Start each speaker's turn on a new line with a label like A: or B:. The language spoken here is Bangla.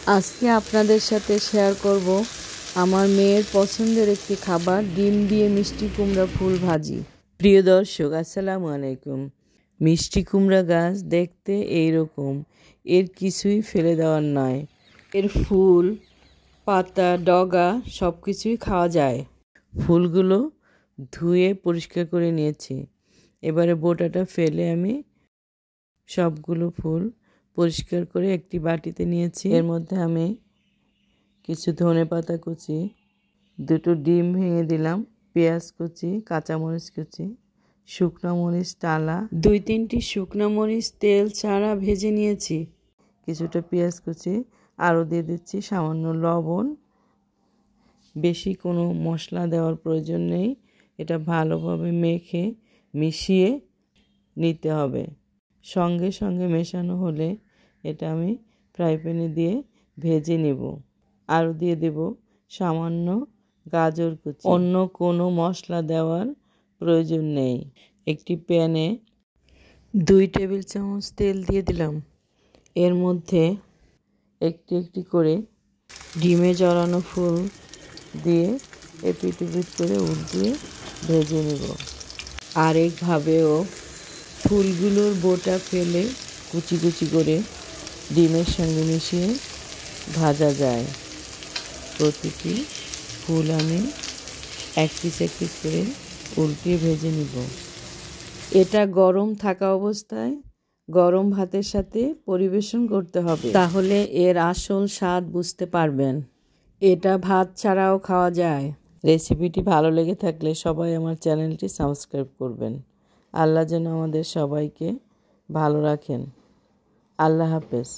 A: আজকে আপনাদের সাথে শেয়ার করব আমার মেয়ের পছন্দের একটি খাবার, ডিম দিয়ে মিষ্টি কুমড়া ফুল ভাজি। প্রিয় দর্শক, আসসালামু আলাইকুম। মিষ্টি কুমড়া গাছ দেখতে এইরকম, এর কিছুই ফেলে দেওয়ার নয়। এর ফুল, পাতা, ডগা সব কিছুই খাওয়া যায়। ফুলগুলো ধুয়ে পরিষ্কার করে নিয়েছি। এবারে বোটাটা ফেলে আমি সবগুলো ফুল পরিষ্কার করে একটি বাটিতে নিয়েছি। এর মধ্যে আমি কিছু ধনেপাতা কুচি, দুটো ডিম ভেঙে দিলাম, পেঁয়াজ কুচি, কাঁচামরিচ কুচি, শুকনো মরিচ টালা, 2-3টি শুকনো মরিচ তেল ছাড়া ভেজে নিয়েছি, কিছুটা পেঁয়াজ কুচি, আরও দিয়ে দিচ্ছি সামান্য লবণ। বেশি কোনো মশলা দেওয়ার প্রয়োজন নেই। এটা ভালোভাবে মেখে মিশিয়ে নিতে হবে। সঙ্গে সঙ্গে মেশানো হলে এটা আমি ফ্রাই প্যানে দিয়ে ভেজে নেব। আরও দিয়ে দেব সামান্য গাজর কুচি। অন্য কোনো মশলা দেওয়ার প্রয়োজন নেই। একটি প্যানে 2 টেবিল চামচ তেল দিয়ে দিলাম। এর মধ্যে একটি একটি করে ডিমে জড়ানো ফুল দিয়ে এপিট ওপিট করে উল্টিয়ে ভেজে নেব। আরেকভাবেও ফুলগুলোর বোটা ফেলে কুচি কুচি করে ডিমের সঙ্গে মিশিয়ে ভাজা যায়। প্রতিটি ফুল আমি এক পিস করে উল্টিয়ে ভেজে নিব। এটা গরম থাকা অবস্থায় গরম ভাতের সাথে পরিবেশন করতে হবে, তাহলে এর আসল স্বাদ বুঝতে পারবেন। এটা ভাত ছাড়াও খাওয়া যায়। রেসিপিটি ভালো লেগে থাকলে সবাই আমার চ্যানেলটি সাবস্ক্রাইব করবেন। আল্লাহ যেন আমাদের সবাইকে ভালো রাখেন। আল্লাহ হাফেজ।